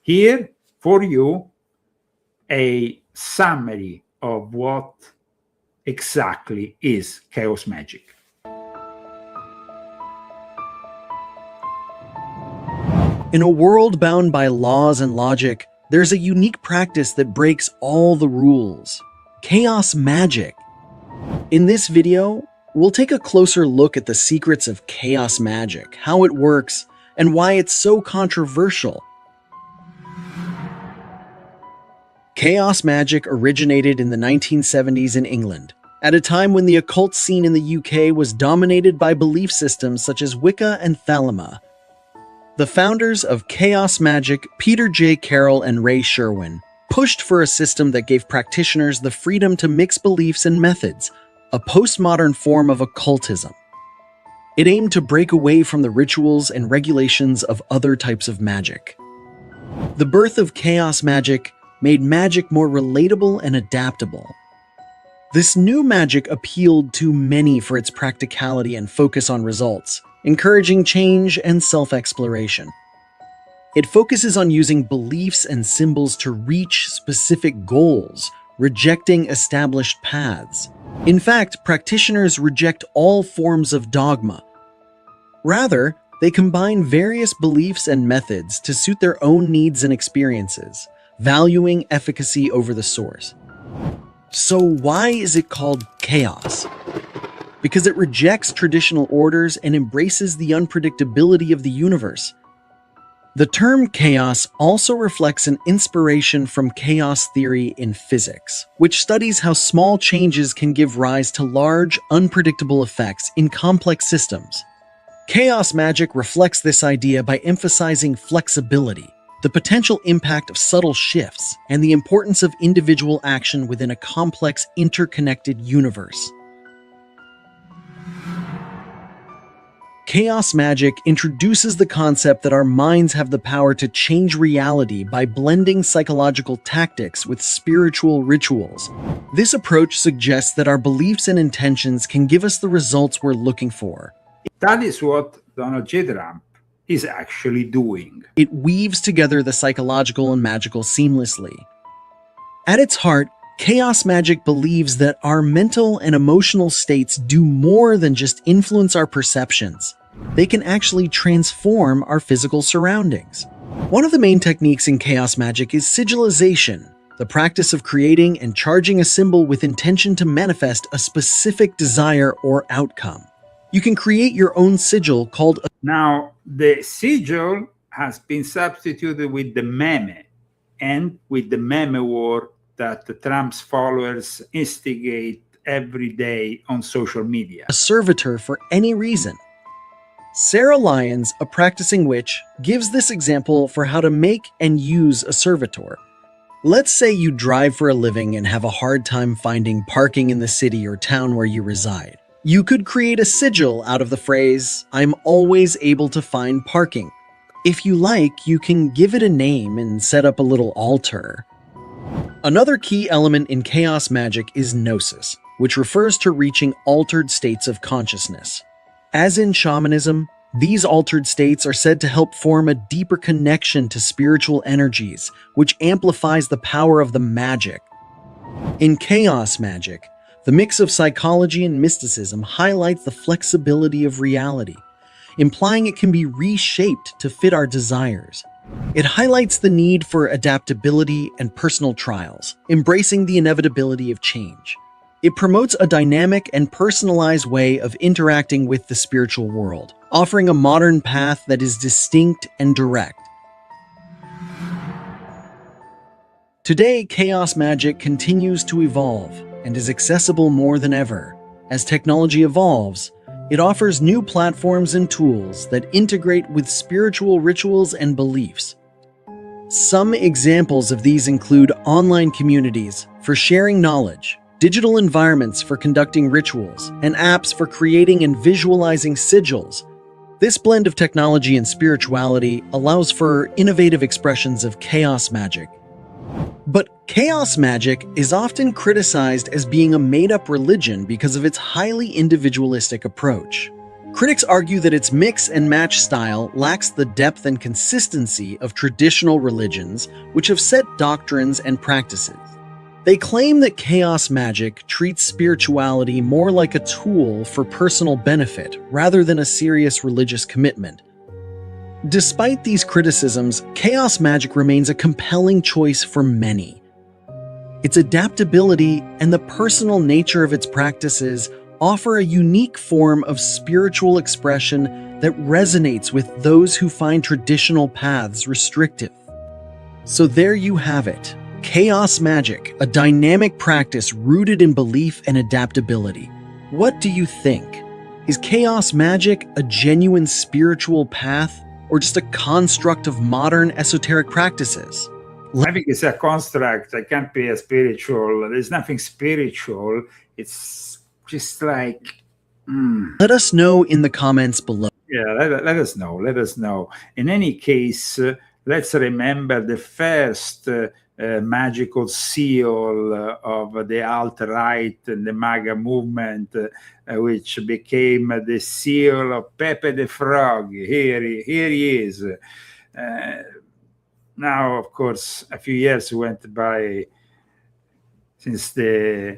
Here, for you, a summary of what exactly is chaos magic. In a world bound by laws and logic, there's a unique practice that breaks all the rules: chaos magic. In this video, we'll take a closer look at the secrets of chaos magic, how it works, and why it's so controversial. Chaos magic originated in the 1970s in England, at a time when the occult scene in the UK was dominated by belief systems such as Wicca and Thelema. The founders of chaos magic, Peter J. Carroll and Ray Sherwin, pushed for a system that gave practitioners the freedom to mix beliefs and methods, a postmodern form of occultism. It aimed to break away from the rituals and regulations of other types of magic. The birth of chaos magic made magic more relatable and adaptable. This new magic appealed to many for its practicality and focus on results, encouraging change and self-exploration. It focuses on using beliefs and symbols to reach specific goals, rejecting established paths. In fact, practitioners reject all forms of dogma. Rather, they combine various beliefs and methods to suit their own needs and experiences, valuing efficacy over the source. So why is it called chaos? Because it rejects traditional orders and embraces the unpredictability of the universe. The term chaos also reflects an inspiration from chaos theory in physics, which studies how small changes can give rise to large, unpredictable effects in complex systems. Chaos magic reflects this idea by emphasizing flexibility, the potential impact of subtle shifts, and the importance of individual action within a complex, interconnected universe. Chaos magic introduces the concept that our minds have the power to change reality by blending psychological tactics with spiritual rituals. This approach suggests that our beliefs and intentions can give us the results we're looking for. That is what Donald J. Trump is actually doing. It weaves together the psychological and magical seamlessly. At its heart, Chaos magic believes that our mental and emotional states do more than just influence our perceptions. They can actually transform our physical surroundings. One of the main techniques in chaos magic is sigillization, the practice of creating and charging a symbol with intention to manifest a specific desire or outcome. You can create your own sigil called a... Now, the sigil has been substituted with the meme, and with the meme war that Trump's followers instigate every day on social media. A servitor for any reason. Sarah Lyons, a practicing witch, gives this example for how to make and use a servitor. Let's say you drive for a living and have a hard time finding parking in the city or town where you reside. You could create a sigil out of the phrase, "I'm always able to find parking." If you like, you can give it a name and set up a little altar. Another key element in chaos magic is gnosis, which refers to reaching altered states of consciousness. As in shamanism, these altered states are said to help form a deeper connection to spiritual energies, which amplifies the power of the magic. In chaos magic, the mix of psychology and mysticism highlights the flexibility of reality, implying it can be reshaped to fit our desires. It highlights the need for adaptability and personal trials, embracing the inevitability of change. It promotes a dynamic and personalized way of interacting with the spiritual world, offering a modern path that is distinct and direct. Today, chaos magic continues to evolve and is accessible more than ever. As technology evolves, it offers new platforms and tools that integrate with spiritual rituals and beliefs. Some examples of these include online communities for sharing knowledge, digital environments for conducting rituals, and apps for creating and visualizing sigils. This blend of technology and spirituality allows for innovative expressions of chaos magic. But chaos magic is often criticized as being a made-up religion because of its highly individualistic approach. Critics argue that its mix and match style lacks the depth and consistency of traditional religions, which have set doctrines and practices. They claim that chaos magic treats spirituality more like a tool for personal benefit rather than a serious religious commitment. Despite these criticisms, chaos magic remains a compelling choice for many. Its adaptability and the personal nature of its practices offer a unique form of spiritual expression that resonates with those who find traditional paths restrictive. So there you have it. Chaos magic, a dynamic practice rooted in belief and adaptability. What do you think? Is chaos magic a genuine spiritual path or just a construct of modern esoteric practices? I think it's a construct. It can't be a spiritual. There's nothing spiritual. It's just like... Let us know in the comments below. Yeah, let us know. Let us know. In any case, let's remember the first magical seal of the alt-right and the MAGA movement, which became the seal of Pepe the Frog. Here he is. Now, of course, a few years went by since the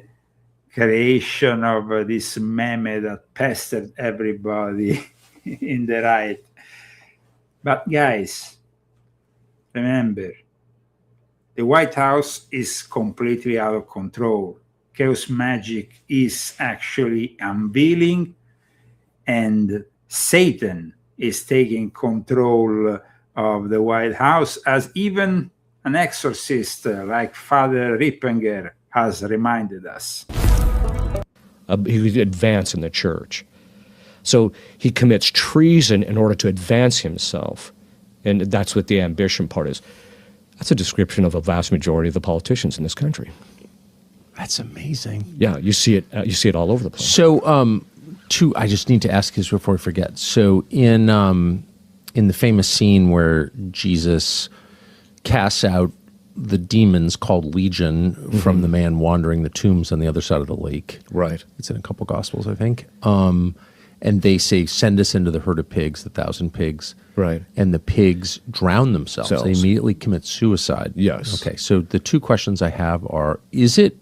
creation of this meme that pestered everybody in the right. But guys, remember, the White House is completely out of control. Chaos magic is actually unveiling, and Satan is taking control of the White House, as even an exorcist like Father Rippenger has reminded us. He would advance in the church. So he commits treason in order to advance himself. And that's what the ambition part is. That's a description of a vast majority of the politicians in this country. That's amazing. Yeah, you see it all over the place. So, I just need to ask this before we forget. So, in the famous scene where Jesus casts out the demons called Legion from the man wandering the tombs on the other side of the lake. Right. It's in a couple Gospels, I think. And they say, "Send us into the herd of pigs, the 1,000 pigs." Right. And the pigs drown themselves. They immediately commit suicide. Yes. Okay, so the two questions I have are, is it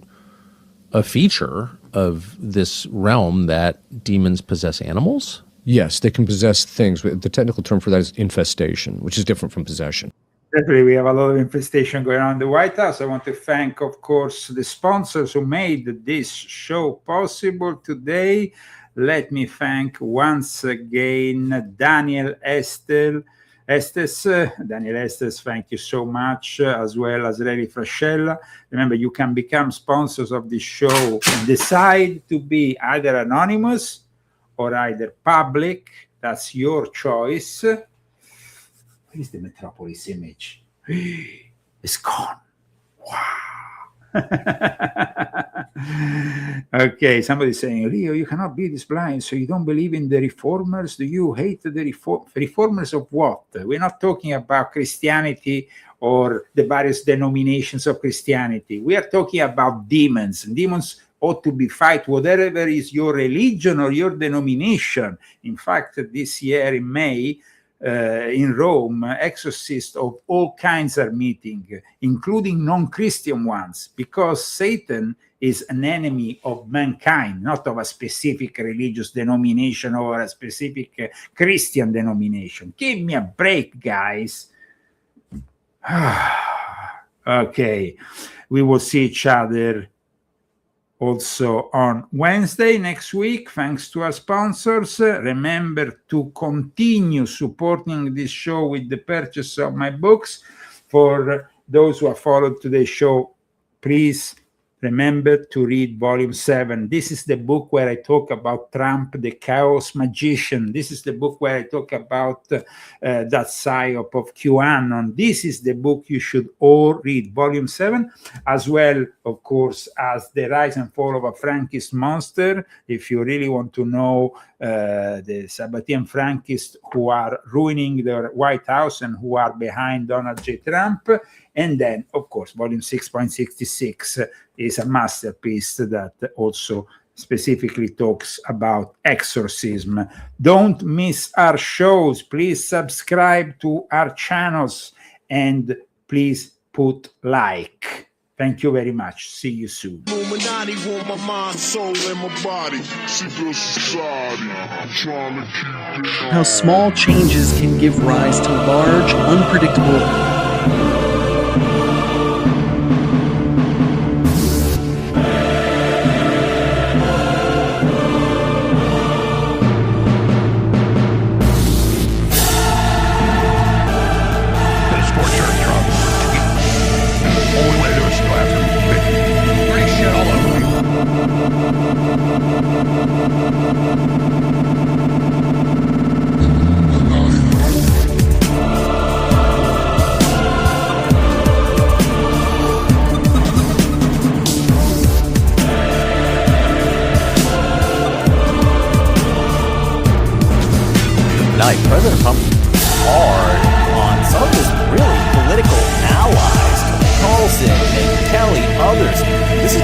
a feature of this realm that demons possess animals? Yes, they can possess things. The technical term for that is infestation, which is different from possession. Definitely, we have a lot of infestation going on in the White House. I want to thank, of course, the sponsors who made this show possible today. Let me thank once again Daniel Estes. Daniel Estes, thank you so much, as well as Levi Frascella. Remember, you can become sponsors of this show and decide to be either anonymous or either public. That's your choice. Where is the Metropolis image? It's gone. Wow. Okay, somebody's saying, Leo, you cannot be this blind, so you don't believe in the reformers? Do you hate the reformers of what? We're not talking about Christianity or the various denominations of Christianity. We are talking about demons. Demons ought to be fight whatever is your religion or your denomination. In fact, this year in May, in Rome, exorcists of all kinds are meeting, including non-Christian ones, because Satan is an enemy of mankind, not of a specific religious denomination or a specific Christian denomination. Give me a break, guys. Okay, we will see each other also on Wednesday next week, thanks to our sponsors. Remember to continue supporting this show with the purchase of my books. For those who have followed today's show, please remember to read Volume 7. This is the book where I talk about Trump, the chaos magician. This is the book where I talk about that psyop of QAnon. This is the book you should all read, Volume 7, as well, of course, as The Rise and Fall of a Frankist Monster. If you really want to know the Sabbatean Frankists who are ruining the White House and who are behind Donald J. Trump. And then, of course, Volume 6.66 is a masterpiece that also specifically talks about exorcism. Don't miss our shows. Please subscribe to our channels and please put like. Thank you very much. See you soon. Illuminati want my mind, soul, and my body. Civil society, trying to keep it How small changes can give rise to large, unpredictable. President Trump hard on some of his really political allies, Carlson, and Kelly, others. This is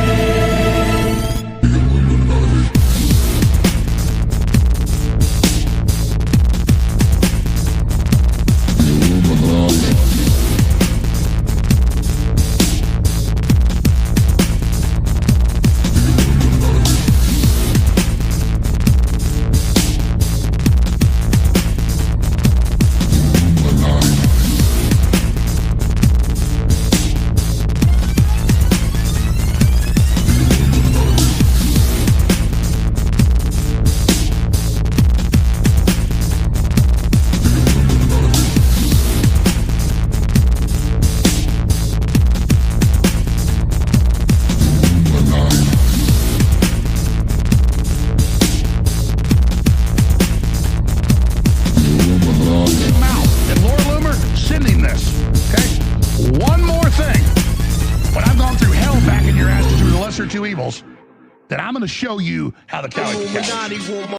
two evils, then I'm going to show you how the cow eats the cow.